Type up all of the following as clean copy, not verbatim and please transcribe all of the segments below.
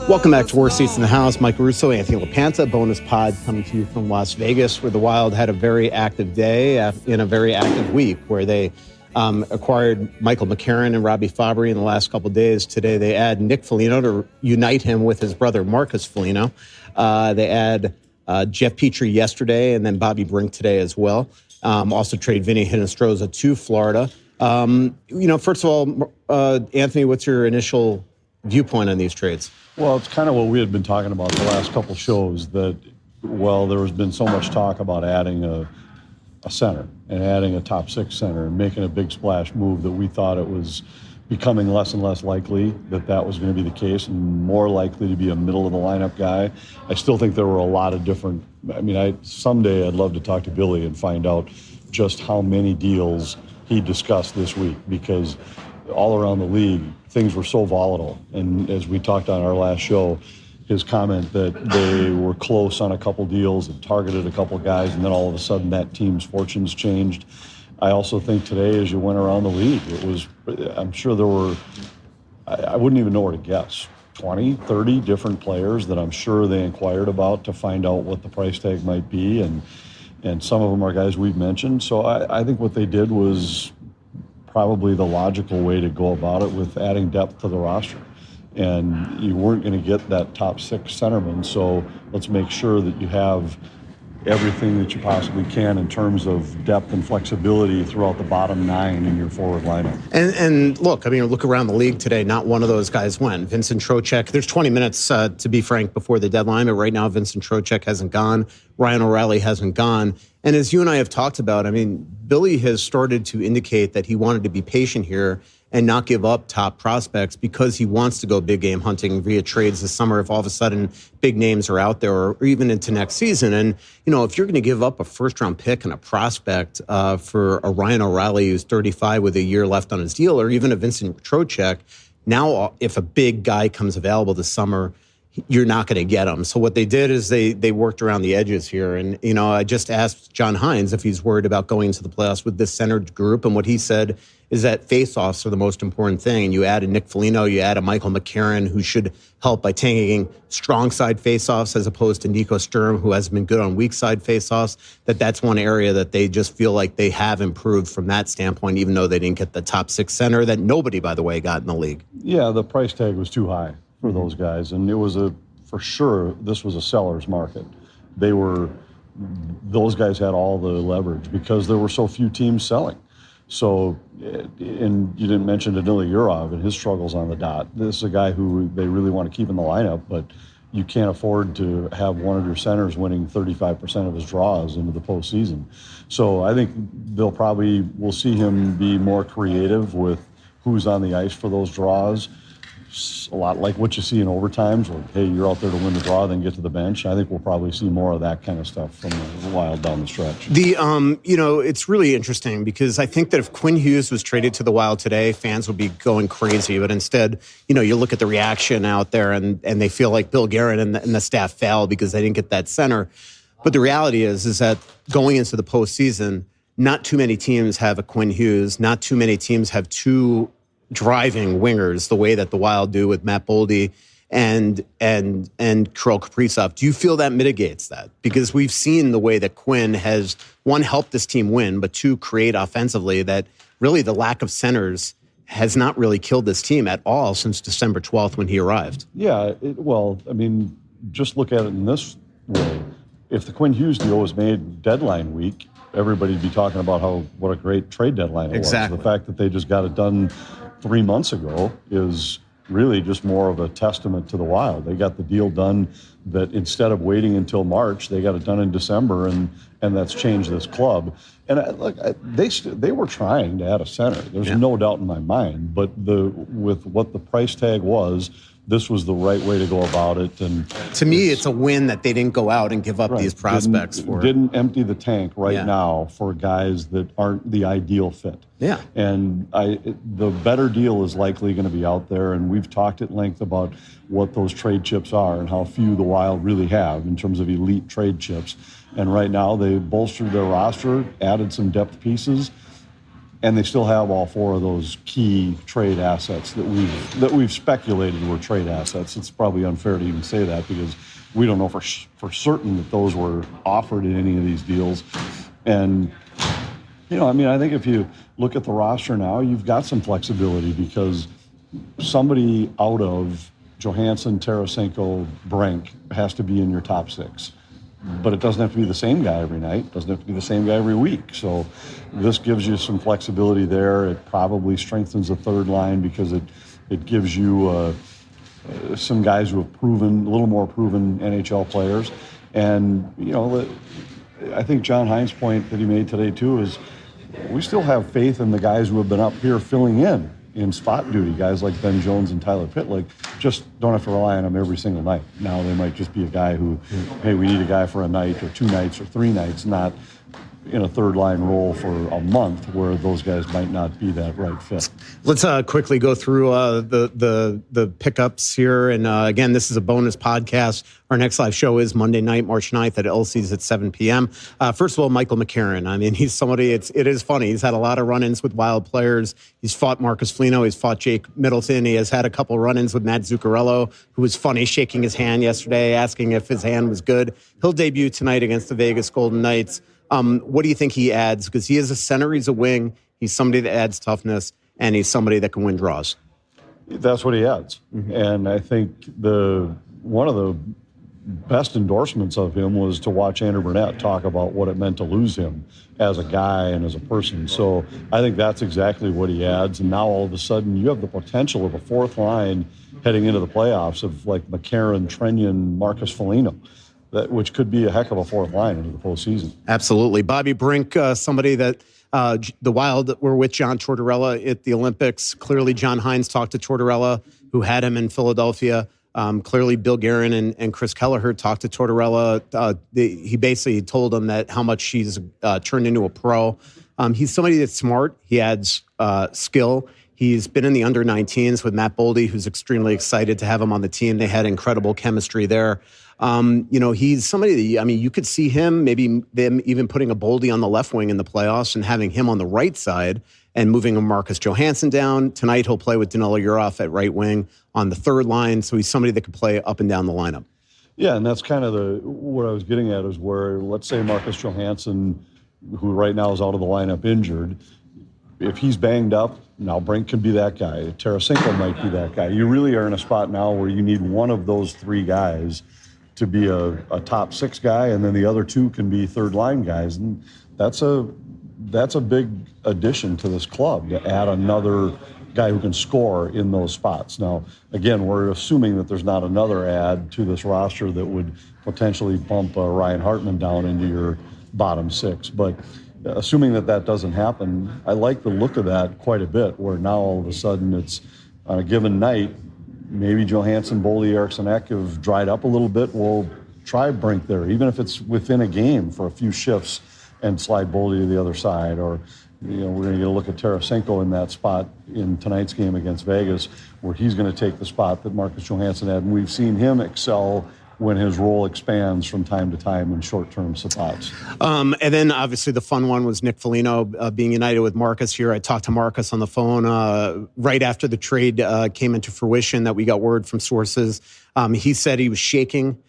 Welcome back to Worst Seats in the House. Mike Russo, Anthony LaPanta, bonus pod coming to you from Las Vegas, where the Wild had a very active day in a very active week, where they acquired Michael McCarron and Robbie Fabry in the last couple of days. Today they add Nick Foligno to unite him with his brother Marcus Foligno. They add Jeff Petrie yesterday and then Bobby Brink today as well. Also trade Vinny Hinostroza to Florida. First of all, Anthony, what's your initial viewpoint on these trades? Well, it's kind of what we had been talking about the last couple shows, that, well, there has been so much talk about adding a center and adding a top six center and making a big splash move, that we thought it was becoming less and less likely that was going to be the case, and more likely to be a middle-of-the-lineup guy. I still think there were a lot of different – someday I'd love to talk to Billy and find out just how many deals he discussed this week, because all around the league, things were so volatile. And as we talked on our last show, his comment that they were close on a couple deals and targeted a couple guys, and then all of a sudden that team's fortunes changed. I also think today, as you went around the league, I'm sure there were, I wouldn't even know where to guess, 20, 30 different players that I'm sure they inquired about to find out what the price tag might be. And some of them are guys we've mentioned. So I think what they did was probably the logical way to go about it, with adding depth to the roster. And you weren't going to get that top six centerman, so let's make sure that you have everything that you possibly can in terms of depth and flexibility throughout the bottom nine in your forward lineup. And look around the league today, not one of those guys went. Vincent Trocheck, there's 20 minutes, to be frank, before the deadline, but right now Vincent Trocheck hasn't gone. Ryan O'Reilly hasn't gone. And as you and I have talked about, Billy has started to indicate that he wanted to be patient here and not give up top prospects, because he wants to go big game hunting via trades this summer if all of a sudden big names are out there, or even into next season. And, if you're going to give up a first-round pick and a prospect for a Ryan O'Reilly who's 35 with a year left on his deal, or even a Vincent Trocheck, now if a big guy comes available this summer, you're not going to get him. So what they did is they worked around the edges here. And, I just asked John Hines if he's worried about going into the playoffs with this centered group. And what he said is that face-offs are the most important thing. And you add a Nick Foligno, you add a Michael McCarron, who should help by taking strong side face-offs, as opposed to Nico Sturm, who has been good on weak side face-offs. That's one area that they just feel like they have improved from that standpoint, even though they didn't get the top six center that nobody, by the way, got in the league. Yeah, the price tag was too high for those guys. And it was for sure, this was a seller's market. Those guys had all the leverage because there were so few teams selling. So, and you didn't mention Danila Yurov and his struggles on the dot. This is a guy who they really want to keep in the lineup, but you can't afford to have one of your centers winning 35% of his draws into the postseason. So I think we'll see him be more creative with who's on the ice for those draws. A lot like what you see in overtimes, where, hey, you're out there to win the draw, then get to the bench. I think we'll probably see more of that kind of stuff from the Wild down the stretch. It's really interesting, because I think that if Quinn Hughes was traded to the Wild today, fans would be going crazy. But instead, you look at the reaction out there, and they feel like Bill Guerin and the staff failed because they didn't get that center. But the reality is that going into the postseason, not too many teams have a Quinn Hughes. Not too many teams have two driving wingers the way that the Wild do with Matt Boldy and Kirill Kaprizov. Do you feel that mitigates that? Because we've seen the way that Quinn has, one, helped this team win, but two, create offensively, that really the lack of centers has not really killed this team at all since December 12th when he arrived. Yeah, just look at it in this way. If the Quinn Hughes deal was made deadline week, everybody'd be talking about what a great trade deadline it was. The fact that they just got it done 3 months ago is really just more of a testament to the Wild. They got the deal done that instead of waiting until March, they got it done in December, and that's changed this club. And they were trying to add a center. There's no doubt in my mind. But with what the price tag was, this was the right way to go about it. And to me, it's a win that they didn't go out and give up these prospects didn't empty the tank now for guys that aren't the ideal fit. Yeah. And the better deal is likely going to be out there, and we've talked at length about what those trade chips are and how few the Wild really have in terms of elite trade chips. And right now, they bolstered their roster, added some depth pieces. and they still have all four of those key trade assets that we've speculated were trade assets. It's probably unfair to even say that because we don't know for certain that those were offered in any of these deals. And I think if you look at the roster now, you've got some flexibility because somebody out of Johansson, Tarasenko, Brink has to be in your top six. But it doesn't have to be the same guy every night. It doesn't have to be the same guy every week. So this gives you some flexibility there. It probably strengthens the third line because it gives you some guys who have proven, a little more proven NHL players. And, I think John Hines' point that he made today, too, is we still have faith in the guys who have been up here filling in spot duty, guys like Ben Jones and Tyler Pitlick. Just don't have to rely on them every single night. Now they might just be a guy who, hey, we need a guy for a night or 2 nights or 3 nights, not in a third line role for a month where those guys might not be that right fit. Let's quickly go through the pickups here. And again, this is a bonus podcast. Our next live show is Monday night, March 9th at Elsie's at 7 p.m. First of all, Michael McCarron. I mean, he's somebody, it is funny. He's had a lot of run-ins with Wild players. He's fought Marcus Foligno. He's fought Jake Middleton. He has had a couple run-ins with Matt Zuccarello, who was funny, shaking his hand yesterday, asking if his hand was good. He'll debut tonight against the Vegas Golden Knights. What do you think he adds? Because he is a center, he's a wing, he's somebody that adds toughness, and he's somebody that can win draws. That's what he adds. Mm-hmm. And I think one of the best endorsements of him was to watch Andrew Burnett talk about what it meant to lose him as a guy and as a person. So I think that's exactly what he adds. And now all of a sudden you have the potential of a fourth line heading into the playoffs of like McCarron, Trenyon, Marcus Foligno. Which could be a heck of a fourth line into the postseason. Absolutely. Bobby Brink, somebody that the Wild were with John Tortorella at the Olympics. Clearly, John Hines talked to Tortorella, who had him in Philadelphia. Clearly, Bill Guerin and Chris Kelleher talked to Tortorella. He basically told him that how much he's turned into a pro. He's somebody that's smart. He adds skill. He's been in the under-19s with Matt Boldy, who's extremely excited to have him on the team. They had incredible chemistry there. He's somebody that, you could see him, maybe them even putting a Boldy on the left wing in the playoffs and having him on the right side and moving a Marcus Johansson down. Tonight he'll play with Danilo Urov at right wing on the third line. So he's somebody that could play up and down the lineup. Yeah, and that's kind of what I was getting at is where, let's say Marcus Johansson, who right now is out of the lineup injured, if he's banged up, now Brink can be that guy. Tarasenko might be that guy. You really are in a spot now where you need one of those 3 guys to be a top 6 guy, and then the other 2 can be third line guys. And that's a big addition to this club, to add another guy who can score in those spots. Now, again, we're assuming that there's not another add to this roster that would potentially bump Ryan Hartman down into your bottom 6. But assuming that doesn't happen, I like the look of that quite a bit, where now all of a sudden it's on a given night, maybe Johansson, Boldy, Eriksson Ek have dried up a little bit. We'll try Brink there, even if it's within a game for a few shifts and slide Boldy to the other side. Or, we're going to get a look at Tarasenko in that spot in tonight's game against Vegas, where he's going to take the spot that Marcus Johansson had. And we've seen him excel when his role expands from time to time in short-term spots. And then obviously the fun one was Nick Foligno being united with Marcus here. I talked to Marcus on the phone right after the trade came into fruition that we got word from sources. He said he was shaking.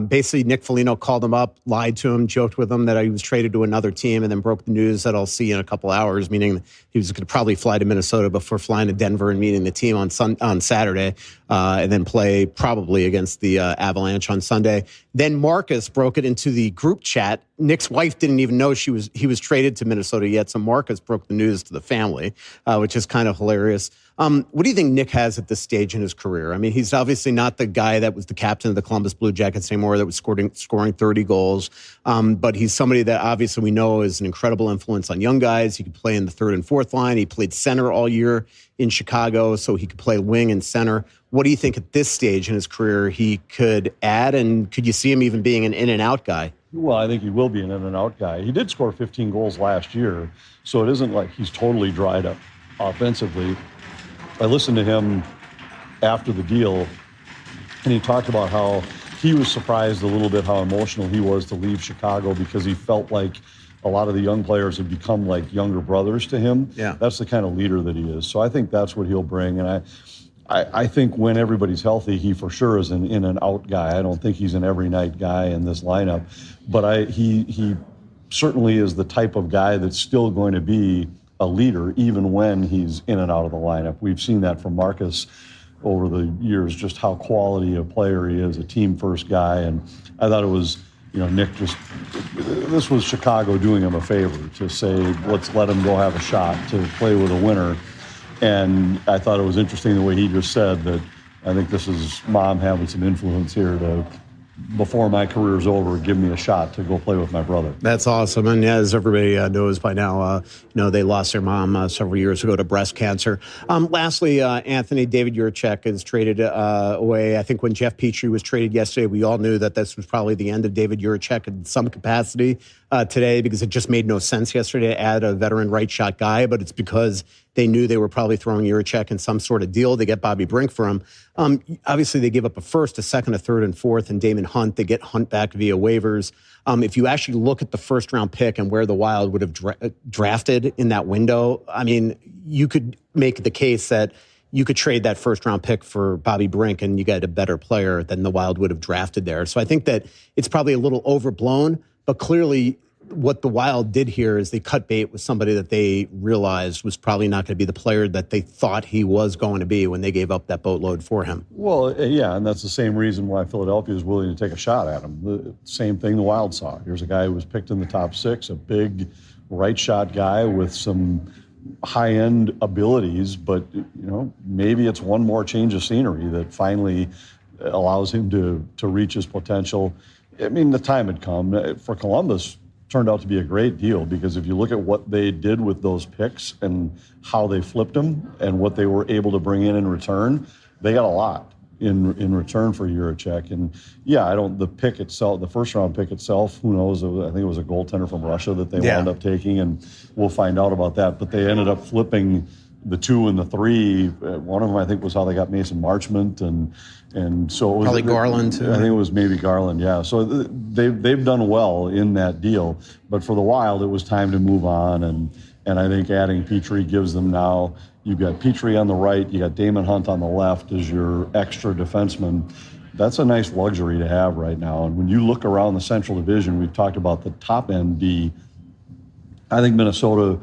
Basically, Nick Foligno called him up, lied to him, joked with him that he was traded to another team, and then broke the news that I'll see in a couple hours, meaning he was going to probably fly to Minnesota before flying to Denver and meeting the team on Saturday, and then play probably against the Avalanche on Sunday. Then Marcus broke it into the group chat. Nick's wife didn't even know he was traded to Minnesota yet, so Marcus broke the news to the family, which is kind of hilarious. What do you think Nick has at this stage in his career? I mean, he's obviously not the guy that was the captain of the Columbus Blue Jackets anymore, that was scoring 30 goals. But he's somebody that obviously we know is an incredible influence on young guys. He could play in the third and fourth line. He played center all year in Chicago, so he could play wing and center. What do you think at this stage in his career he could add? And could you see him even being an in-and-out guy? Well, I think he will be an in-and-out guy. He did score 15 goals last year, so it isn't like he's totally dried up offensively. I listened to him after the deal, and he talked about how he was surprised a little bit how emotional he was to leave Chicago because he felt like a lot of the young players have become like younger brothers to him. Yeah. That's the kind of leader that he is. So I think that's what he'll bring. And I think when everybody's healthy, he for sure is an in and out guy. I don't think he's an every night guy in this lineup, but he certainly is the type of guy that's still going to be a leader even when he's in and out of the lineup. We've seen that from Marcus over the years, just how quality a player he is, a team first guy. And I thought it was, Nick this was Chicago doing him a favor to say, let's let him go have a shot to play with a winner. And I thought it was interesting the way he just said that I think this is Mom having some influence here to, before my career's over, give me a shot to go play with my brother. That's awesome. And as everybody knows by now, they lost their mom several years ago to breast cancer. Lastly, Anthony, David Jiricek is traded away. I think when Jeff Petrie was traded yesterday, we all knew that this was probably the end of David Jiricek in some capacity today, because it just made no sense yesterday to add a veteran right shot guy, but it's because they knew they were probably throwing Jiricek in some sort of deal to get Bobby Brink for him. Obviously, they gave up a first, a second, a third, and fourth, and Damon Hunt. They get Hunt back via waivers. If you actually look at the first-round pick and where the Wild would have drafted in that window, I mean, you could make the case that you could trade that first-round pick for Bobby Brink and you get a better player than the Wild would have drafted there. So I think that it's probably a little overblown, but clearly what the Wild did here is they cut bait with somebody that they realized was probably not going to be the player that they thought he was going to be when they gave up that boatload for him. Well, yeah, and that's the same reason why Philadelphia is willing to take a shot at him. The same thing the Wild saw. Here's a guy who was picked in the top 6, a big right shot guy with some high-end abilities, but maybe it's one more change of scenery that finally allows him to reach his potential. I mean, the time had come. For Columbus, turned out to be a great deal, because if you look at what they did with those picks and how they flipped them and what they were able to bring in return, they got a lot in return for Jiricek. And yeah, the pick itself, the first round pick itself, who knows? I think it was a goaltender from Russia that they wound up taking, and we'll find out about that. But they ended up flipping the 2 and the 3. One of them, I think, was how they got Mason Marchment, and so it was probably Garland too. I think it was maybe Garland, yeah. So they've done well in that deal, but for the Wild, it was time to move on, and I think adding Petrie gives them now. You've got Petrie on the right, you got Damon Hunt on the left as your extra defenseman. That's a nice luxury to have right now. And when you look around the Central Division, we've talked about the top end D. I think Minnesota,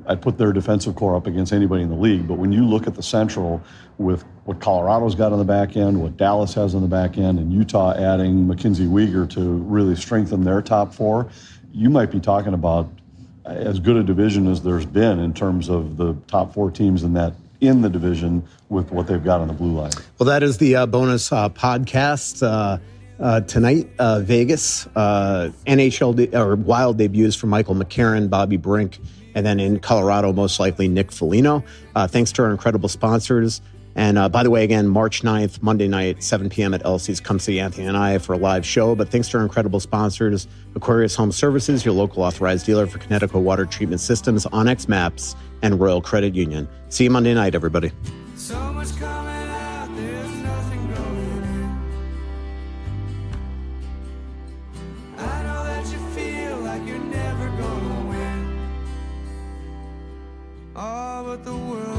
I'd put their defensive core up against anybody in the league. But when you look at the Central with what Colorado's got on the back end, what Dallas has on the back end, and Utah adding Mackenzie Weegar to really strengthen their top 4, you might be talking about as good a division as there's been in terms of the top 4 teams in the division with what they've got on the blue line. Well, that is the bonus podcast. Tonight, Vegas, NHL or Wild debuts for Michael McCarron, Bobby Brink, and then in Colorado, most likely Nick Foligno. Thanks to our incredible sponsors. And by the way, again, March 9th, Monday night, 7 p.m. at Elsie's. Come see Anthony and I for a live show. But thanks to our incredible sponsors, Aquarius Home Services, your local authorized dealer for Connecticut water treatment systems, Onyx Maps, and Royal Credit Union. See you Monday night, everybody. So much coming out, there's nothing going in. I know that you feel like you're never gonna win. Oh, but the world